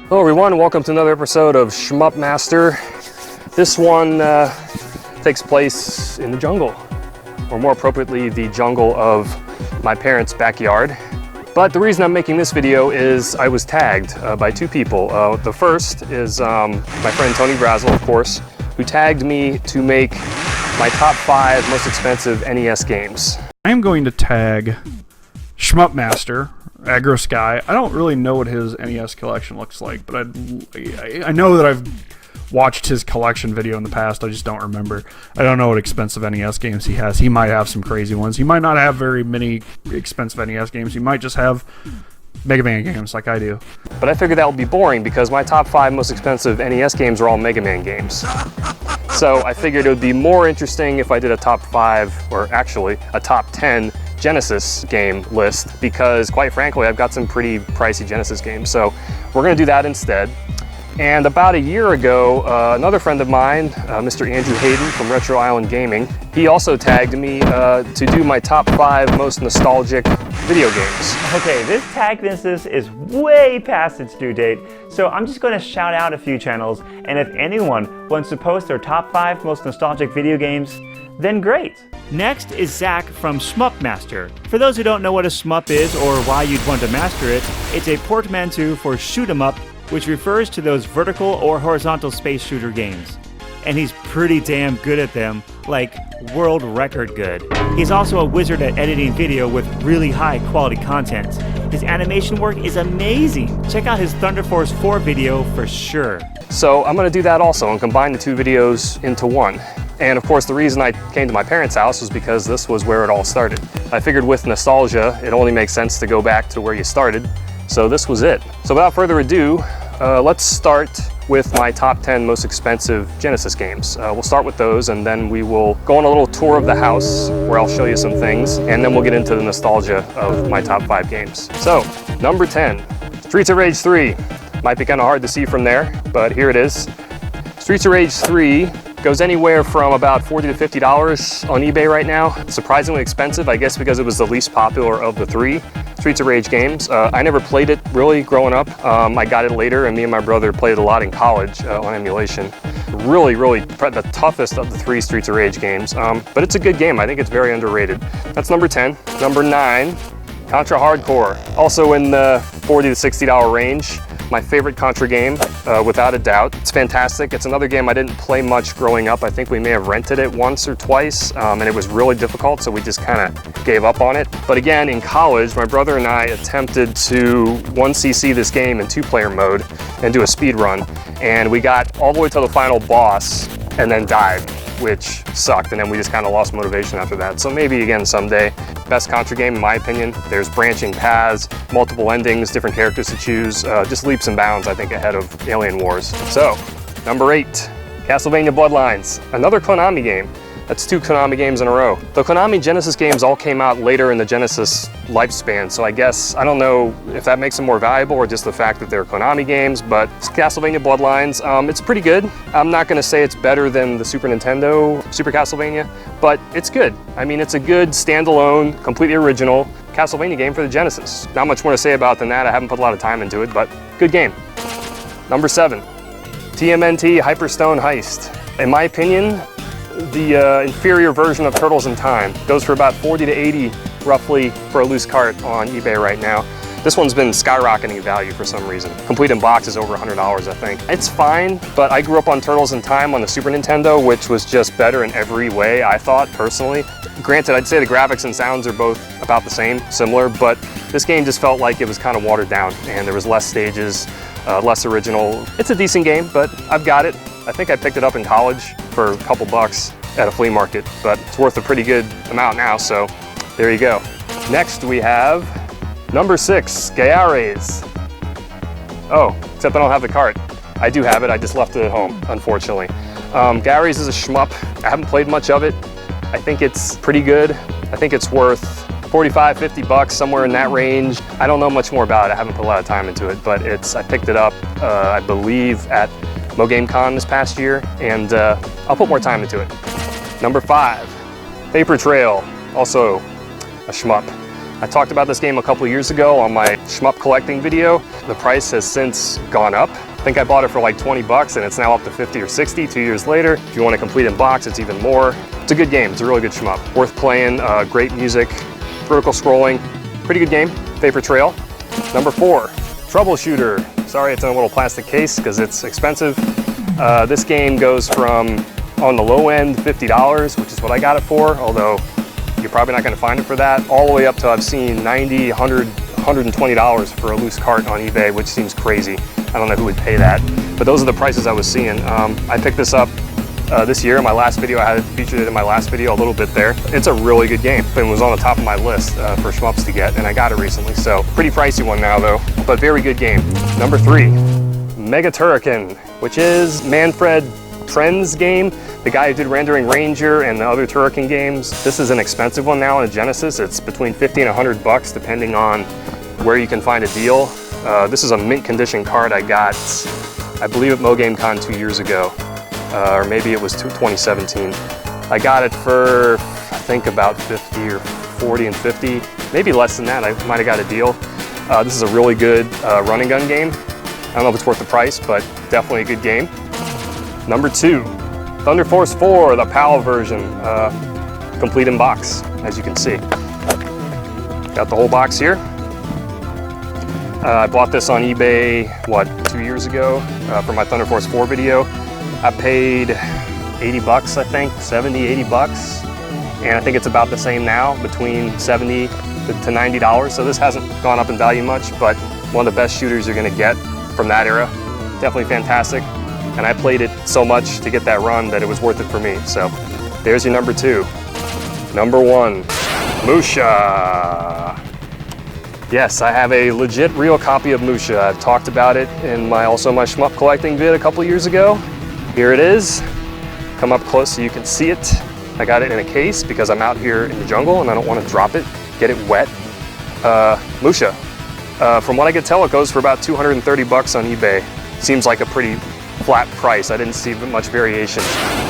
Hello everyone, welcome to another episode of SHMUP Master. This one takes place in the jungle, or more appropriately, the jungle of my parents' backyard. But the reason I'm making this video is I was tagged by two people. The first is my friend Tony Brasel, of course, who tagged me to make my top 5 most expensive NES games. I'm going to tag SHMUP Master, Aggro Sky. I don't really know what his NES collection looks like, but I know that I've watched his collection video in the past. I just don't remember. I don't know what expensive NES games he has. He might have some crazy ones. He might not have very many expensive NES games. He might just have Mega Man games like I do. But I figured that would be boring because my top 5 most expensive NES games are all Mega Man games. So I figured it would be more interesting if I did a top 5, or actually a top 10 Genesis game list, because quite frankly I've got some pretty pricey Genesis games, so we're going to do that instead. And about a year ago, another friend of mine, Mr. Andrew Haden from Retro Island Gaming, he also tagged me to do my top 5 most nostalgic video games. Okay, this tag list is way past its due date, so I'm just going to shout out a few channels, and if anyone wants to post their top 5 most nostalgic video games, then great. Next is Zach from SHMUP Master. For those who don't know what a SHMUP is or why you'd want to master it, it's a portmanteau for shoot 'em up, which refers to those vertical or horizontal space shooter games. And he's pretty damn good at them, like world record good. He's also a wizard at editing video with really high quality content. His animation work is amazing. Check out his Thunder Force 4 video for sure. So I'm going to do that also and combine the 2 videos into one. And of course the reason I came to my parents' house was because this was where it all started. I figured with nostalgia it only makes sense to go back to where you started, so this was it. So without further ado, let's start with my top 10 most expensive Genesis games. We'll start with those, and then we will go on a little tour of the house where I'll show you some things, and then we'll get into the nostalgia of my top 5 games. So, number 10, Streets of Rage 3. Might be kind of hard to see from there, but here it is. Streets of Rage 3 goes anywhere from about $40 to $50 on eBay right now. Surprisingly expensive, I guess because it was the least popular of the 3 Streets of Rage games. I never played it really growing up. I got it later, and me and my brother played it a lot in college on emulation. Really the toughest of the 3 Streets of Rage games, but it's a good game. I think it's very underrated. That's number 10. Number 9, Contra Hardcore, also in the $40 to $60 range. My favorite Contra game, without a doubt. It's fantastic. It's another game I didn't play much growing up. I think we may have rented it once or twice, and it was really difficult, so we just kind of gave up on it. But again, in college, my brother and I attempted to 1cc this game in 2-player mode and do a speed run, and we got all the way to the final boss and then died, which sucked, and then we just kind of lost motivation after that. So maybe again someday. Best Contra game in my opinion. There's branching paths, multiple endings, different characters to choose, just leaps and bounds I think ahead of Alien Wars. So, number 8, Castlevania Bloodlines, another Konami game. That's 2 Konami games in a row. The Konami Genesis games all came out later in the Genesis lifespan, so I guess, I don't know if that makes them more valuable or just the fact that they're Konami games, but Castlevania Bloodlines, it's pretty good. I'm not gonna say it's better than the Super Nintendo, Super Castlevania, but it's good. I mean, it's a good standalone, completely original Castlevania game for the Genesis. Not much more to say about than that. I haven't put a lot of time into it, but good game. Number 7, TMNT Hyperstone Heist. In my opinion, the inferior version of Turtles in Time. Goes for about $40 to $80 roughly for a loose cart on eBay right now. This one's been skyrocketing in value for some reason. Complete in box is over $100, I think. It's fine, but I grew up on Turtles in Time on the Super Nintendo, which was just better in every way, I thought, personally. Granted, I'd say the graphics and sounds are both about the same, similar, but this game just felt like it was kind of watered down, and there was less stages, less original. It's a decent game, but I've got it. I think I picked it up in college for a couple bucks at a flea market, but it's worth a pretty good amount now, so there you go. Next we have number 6, Gayares. Oh, except I don't have the cart. I do have it, I just left it at home, unfortunately. Gayares is a shmup. I haven't played much of it. I think it's pretty good. I think it's worth 45, 50 bucks, somewhere in that range. I don't know much more about it. I haven't put a lot of time into it, but I picked it up, I believe, at MoGameCon this past year, and I'll put more time into it. Number 5, Paper Trail, also a shmup. I talked about this game a couple years ago on my shmup collecting video. The price has since gone up. I think I bought it for like 20 bucks and it's now up to 50 or 60 2 years later. If you want to complete in box, it's even more. It's a good game, it's a really good shmup. Worth playing, great music, vertical scrolling, pretty good game, Paper Trail. Number 4, Troubleshooter. Sorry it's in a little plastic case because it's expensive. This game goes from, on the low end, $50, which is what I got it for, although you're probably not going to find it for that, all the way up to I've seen $90, $100, $120 for a loose cart on eBay, which seems crazy. I don't know who would pay that, but those are the prices I was seeing. I picked this up this year in my last video. I had featured it in my last video a little bit there. It's a really good game. It was on the top of my list for shmups to get, and I got it recently, so pretty pricey one now though, but very good game. Number 3, Mega Turrican, which is Manfred Trend's game, the guy who did Rendering Ranger and the other Turrican games. This is an expensive one now on a Genesis. It's between 50 and 100 bucks depending on where you can find a deal. This is a mint condition card I got, I believe at MoGameCon 2 years ago, or maybe it was 2017. I got it for, I think, about 50 or 40 and 50, maybe less than that. I might have got a deal. This is a really good run and gun game. I don't know if it's worth the price, but definitely a good game. Number 2, Thunder Force 4, the PAL version, complete in box, as you can see. Got the whole box here. I bought this on eBay, 2 years ago for my Thunder Force 4 video. I paid 80 bucks, I think, 70, 80 bucks. And I think it's about the same now, between 70 to $90. So this hasn't gone up in value much, but one of the best shooters you're gonna get from that era. Definitely fantastic. And I played it so much to get that run that it was worth it for me. So there's your number 2. Number 1, Musha. Yes, I have a legit real copy of Musha. I've talked about it in my shmup collecting vid a couple years ago. Here it is. Come up close so you can see it. I got it in a case because I'm out here in the jungle and I don't want to drop it, get it wet. Musha. From what I could tell, it goes for about 230 bucks on eBay. Seems like a pretty flat price. I didn't see much variation.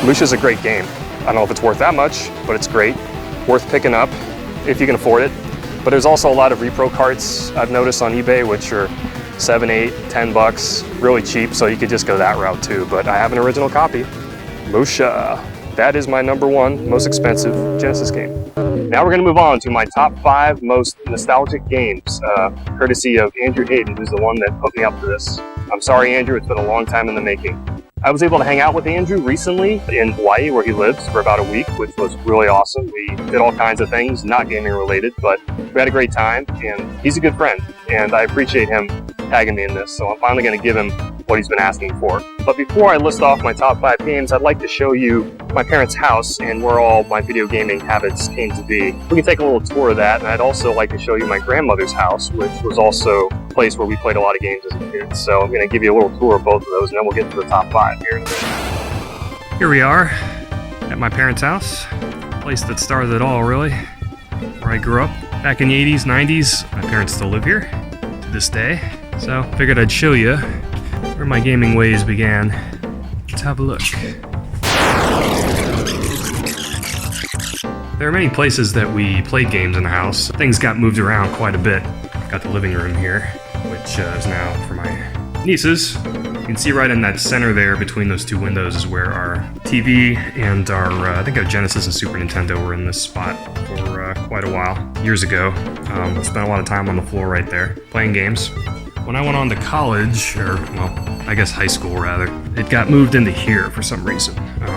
Musha's a great game. I don't know if it's worth that much, but it's great. Worth picking up if you can afford it. But there's also a lot of repro carts I've noticed on eBay, which are 7, 8, 10 bucks, really cheap, so you could just go that route too. But I have an original copy. Musha. That is my number 1 most expensive Genesis game. Now we're going to move on to my top 5 most nostalgic games, courtesy of Andrew Haden, who's the one that put me up to this. I'm sorry, Andrew, it's been a long time in the making. I was able to hang out with Andrew recently in Hawaii, where he lives, for about a week, which was really awesome. We did all kinds of things, not gaming related, but we had a great time, and he's a good friend, and I appreciate him tagging me in this, so I'm finally going to give him what he's been asking for. But before I list off my top 5 games, I'd like to show you my parents' house and where all my video gaming habits came to be. We can take a little tour of that, and I'd also like to show you my grandmother's house, which was also a place where we played a lot of games as a kid. So I'm going to give you a little tour of both of those, and then we'll get to the top 5 here in a minute. Here we are at my parents' house, a place that started it all, really, where I grew up. Back in the 80s, 90s, my parents still live here to this day. So figured I'd show you where my gaming ways began. Let's have a look. There are many places that we played games in the house. Things got moved around quite a bit. Got the living room here, which is now for my nieces. You can see right in that center there between those 2 windows is where our TV and our, I think our Genesis and Super Nintendo were in this spot for quite a while, years ago. Spent a lot of time on the floor right there, playing games. When I went on to college, or well, I guess high school rather, it got moved into here for some reason,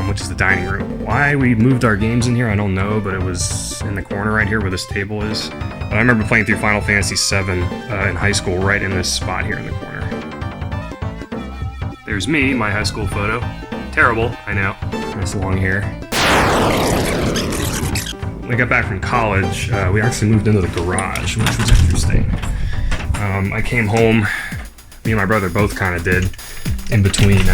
which is the dining room. Why we moved our games in here, I don't know, but it was in the corner right here where this table is. But I remember playing through Final Fantasy VII in high school right in this spot here in the corner. There's me, my high school photo. Terrible, I know. Nice long hair. When I got back from college, we actually moved into the garage, which was interesting. I came home, me and my brother both kind of did, in between,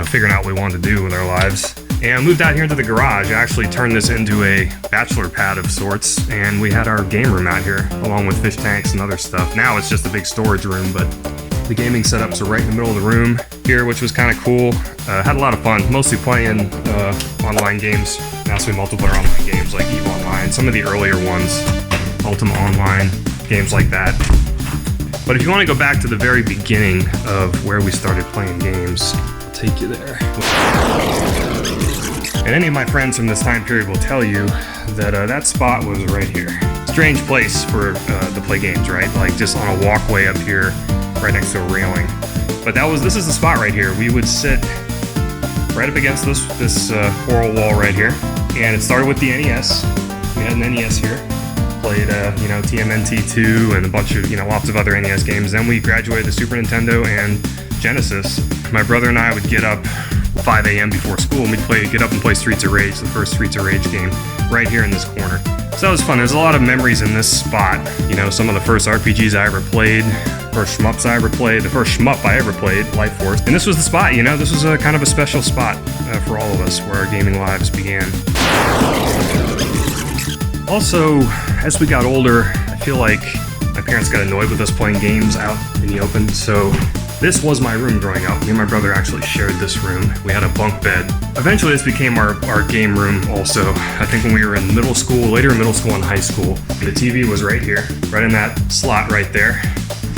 figuring out what we wanted to do with our lives. And I moved out here into the garage. I actually turned this into a bachelor pad of sorts, and we had our game room out here, along with fish tanks and other stuff. Now it's just a big storage room, but the gaming setups are right in the middle of the room here, which was kind of cool. Had a lot of fun, mostly playing online games, mostly multiplayer online games like EVE Online, some of the earlier ones, Ultima Online, games like that. But if you want to go back to the very beginning of where we started playing games, I'll take you there. And any of my friends from this time period will tell you that that spot was right here. Strange place for to play games, right? Like just on a walkway up here, right next to a railing. But this is the spot right here. We would sit right up against this coral wall right here, and it started with the NES. We had an NES here. Played TMNT2 and a bunch of lots of other NES games. Then we graduated to Super Nintendo and Genesis. My brother and I would get up 5 a.m. before school, and we'd get up and play Streets of Rage, the first Streets of Rage game, right here in this corner. So that was fun. There's a lot of memories in this spot. Some of the first RPGs I ever played, first shmups I ever played, the first shmup I ever played, Life Force. And this was the spot, this was a kind of a special spot for all of us, where our gaming lives began. Also, as we got older, I feel like my parents got annoyed with us playing games out in the open, so this was my room growing up. Me and my brother actually shared this room. We had a bunk bed. Eventually this became our game room also. I think when we were in middle school, later in middle school and high school. The TV was right here, right in that slot right there,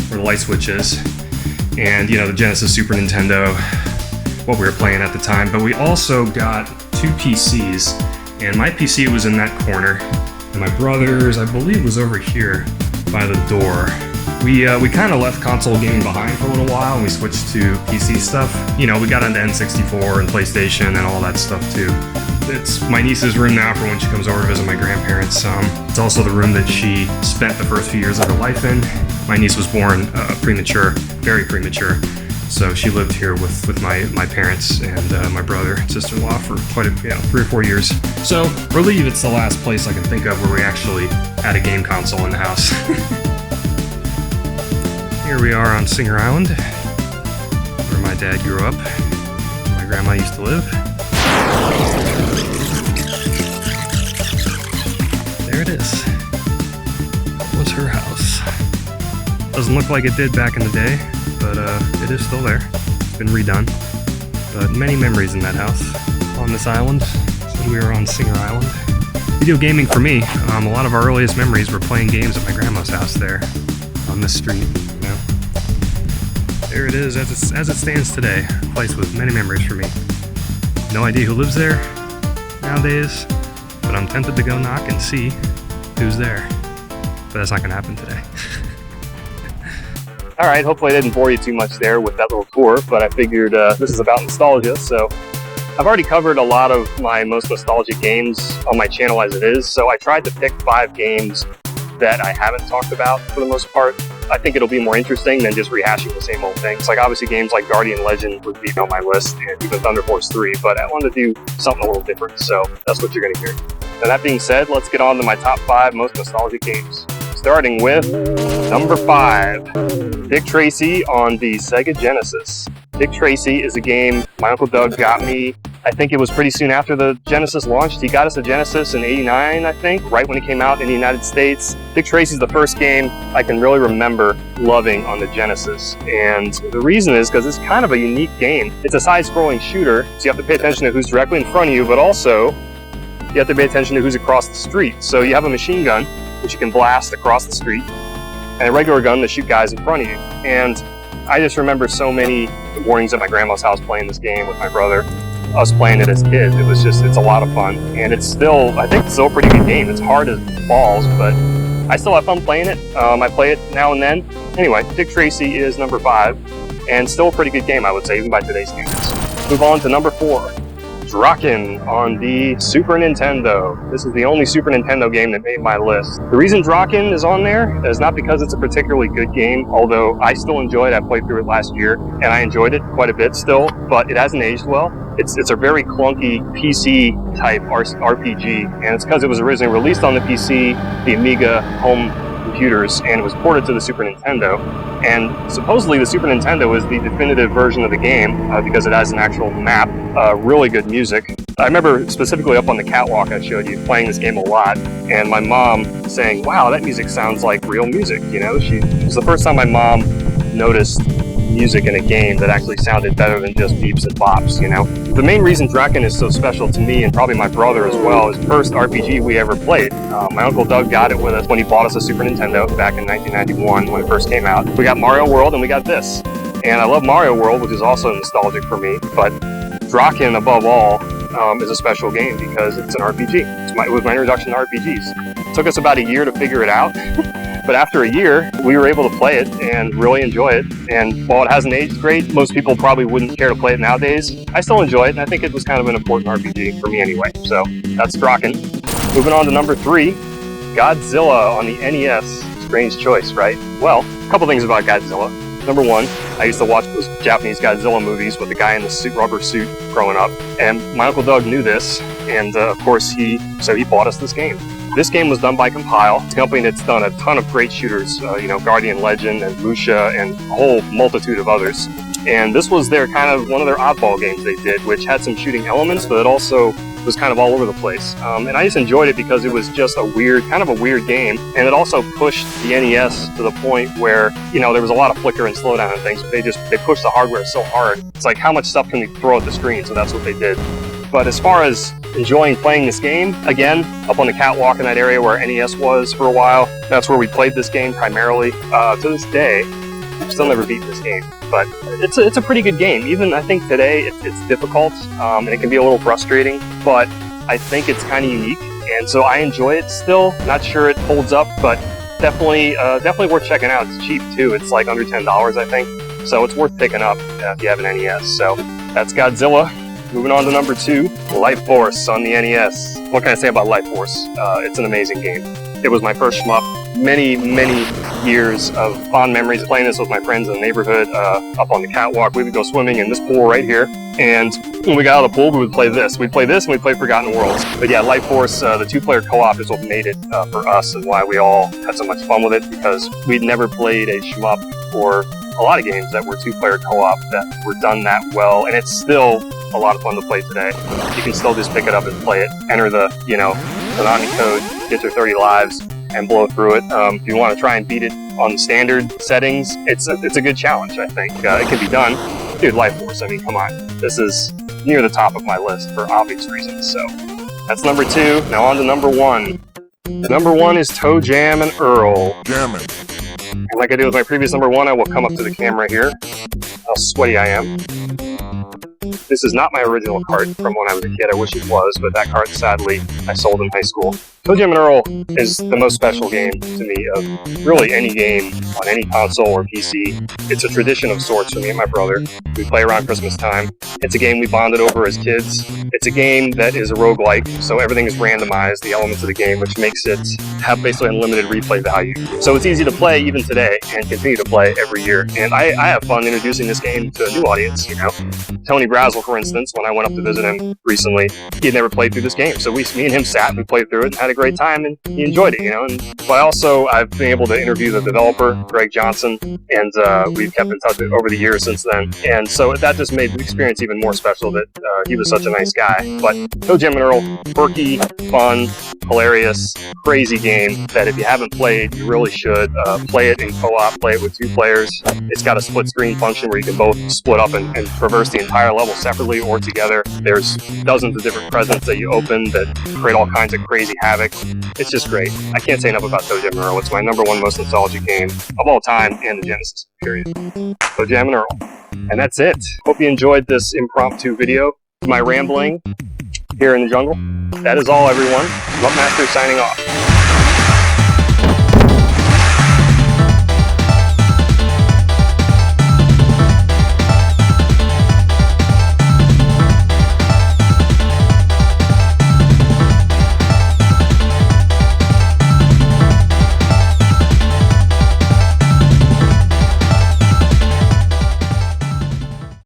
where the light switch is. And the Genesis, Super Nintendo, what we were playing at the time. But we also got 2 PCs, and my PC was in that corner. And my brother's, I believe, was over here by the door. We kind of left console gaming behind for a little while, and we switched to PC stuff. We got into N64 and PlayStation and all that stuff too. It's my niece's room now for when she comes over to visit my grandparents. It's also the room that she spent the first few years of her life in. My niece was born premature, very premature. So she lived here with my parents and my brother and sister-in-law for quite 3 or 4 years. So I believe it's the last place I can think of where we actually had a game console in the house. Here we are on Singer Island, where my dad grew up, where my grandma used to live. There it is. That was her house. Doesn't look like it did back in the day, but it is still there. It's been redone. But many memories in that house on this island. So we were on Singer Island. Video gaming for me, a lot of our earliest memories were playing games at my grandma's house there on this street. There it is as it stands today. A place with many memories for me. No idea who lives there nowadays, but I'm tempted to go knock and see who's there. But that's not going to happen today. All right, hopefully I didn't bore you too much there with that little tour, but I figured this is about nostalgia, so I've already covered a lot of my most nostalgic games on my channel as it is, so I tried to pick 5 games that I haven't talked about for the most part. I think it'll be more interesting than just rehashing the same old things. Like obviously games like Guardian Legend would be on my list, and even Thunder Force 3, but I wanted to do something a little different, so that's what you're going to hear. And that being said, let's get on to my top 5 most nostalgic games. Starting with number 5, Dick Tracy on the Sega Genesis. Dick Tracy is a game my Uncle Doug got me. I think it was pretty soon after the Genesis launched. He got us a Genesis in '89, I think, right when it came out in the United States. Dick Tracy is the first game I can really remember loving on the Genesis. And the reason is because it's kind of a unique game. It's a side-scrolling shooter, so you have to pay attention to who's directly in front of you, but also you have to pay attention to who's across the street. So you have a machine gun, which you can blast across the street, and a regular gun to shoot guys in front of you. And I just remember so many mornings at my grandma's house playing this game with my brother. Us playing it as kids. It's a lot of fun, and it's still, I think it's still a pretty good game. It's hard as balls, but I still have fun playing it. I play it now and then. Anyway, Dick Tracy is number 5, and still a pretty good game, I would say, even by today's standards. Move on to number 4. Draken on the Super Nintendo. This is the only Super Nintendo game that made my list. The reason Draken is on there is not because it's a particularly good game, although I still enjoy it. I played through it last year, and I enjoyed it quite a bit still, but it hasn't aged well. It's a very clunky PC type RPG, and it's because it was originally released on the PC, the Amiga home computers, and it was ported to the Super Nintendo. And supposedly the Super Nintendo is the definitive version of the game because it has an actual map, really good music. I remember specifically up on the catwalk I showed you playing this game a lot, and my mom saying, "Wow, that music sounds like real music." You know, it was the first time my mom noticed music in a game that actually sounded better than just beeps and bops, you know? The main reason Draken is so special to me, and probably my brother as well, is the first RPG we ever played. My Uncle Doug got it with us when he bought us a Super Nintendo back in 1991 when it first came out. We got Mario World and we got this. And I love Mario World, which is also nostalgic for me, but Draken, above all, is a special game because it's an RPG. It was my introduction to RPGs. It took us about a year to figure it out. But after a year, we were able to play it and really enjoy it. And while it hasn't aged great, most people probably wouldn't care to play it nowadays. I still enjoy it, and I think it was kind of an important RPG for me anyway. So that's Draken. Moving on to number 3, Godzilla on the NES. Strange choice, right? Well, a couple things about Godzilla. Number 1, I used to watch those Japanese Godzilla movies with the guy in the rubber suit growing up. And my Uncle Doug knew this, and of course he bought us this game. This game was done by Compile. It's a company that's done a ton of great shooters, Guardian Legend and Lucia and a whole multitude of others. And this was one of their oddball games they did, which had some shooting elements, but it also was kind of all over the place. And I just enjoyed it because it was just a weird game. And it also pushed the NES to the point where, there was a lot of flicker and slowdown and things, but they pushed the hardware so hard. It's like, how much stuff can we throw at the screen? So that's what they did. But as far as enjoying playing this game, again, up on the catwalk in that area where NES was for a while, that's where we played this game primarily. To this day, I've still never beaten this game, but it's a pretty good game. Even I think today it's difficult, and it can be a little frustrating, but I think it's kind of unique, and so I enjoy it still. Not sure it holds up, but definitely worth checking out. It's cheap too. It's like under $10, I think, so it's worth picking up if you have an NES. So that's Godzilla. Moving on to number 2, Life Force on the NES. What can I say about Life Force? It's an amazing game. It was my first shmup. Many, many years of fond memories of playing this with my friends in the neighborhood, up on the catwalk. We would go swimming in this pool right here, and when we got out of the pool, we would play this. We'd play this, and we'd play Forgotten Worlds. But yeah, Life Force, the 2-player co-op is what made it for us, and why we all had so much fun with it, because we'd never played a shmup or a lot of games that were 2-player co-op that were done that well, and it's still a lot of fun to play today. You can still just pick it up and play it, enter the Konami code, get your 30 lives, and blow through it. If you want to try and beat it on standard settings, it's a good challenge, I think. It can be done. Dude, Life Force, I mean, come on. This is near the top of my list for obvious reasons, so that's number 2. Now on to number 1. Number 1 is Toe Jam and Earl. Jamming. And like I did with my previous number 1, I will come up to the camera here. How sweaty I am. This is not my original cart from when I was a kid. I wish it was, but that cart, sadly, I sold in high school. Toe Jam and Earl is the most special game to me of really any game on any console or PC. It's a tradition of sorts for me and my brother. We play around Christmas time. It's a game we bonded over as kids. It's a game that is a roguelike, so everything is randomized, the elements of the game, which makes it have basically unlimited replay value. So it's easy to play even today and continue to play every year. And I have fun introducing this game to a new audience, Tony Brasel, for instance, when I went up to visit him recently, he had never played through this game. So me and him sat and played through it and had a great time, and he enjoyed it, But I've been able to interview the developer, Greg Johnson, and we've kept in touch over the years since then. And so that just made the experience even more special that he was such a nice guy. But Toe Jam and Earl, quirky, fun, hilarious, crazy game that if you haven't played, you really should play it in co-op, play it with 2 players. It's got a split screen function where you can both split up and traverse the entire level separately or together. There's dozens of different presents that you open that create all kinds of crazy havoc. It's just great. I can't say enough about Toe Jam and Earl. It's my number 1 most nostalgic game of all time and the Genesis period. Toe Jam and Earl. And that's it. Hope you enjoyed this impromptu video. My rambling here in the jungle. That is all, everyone. SHMUP Master signing off.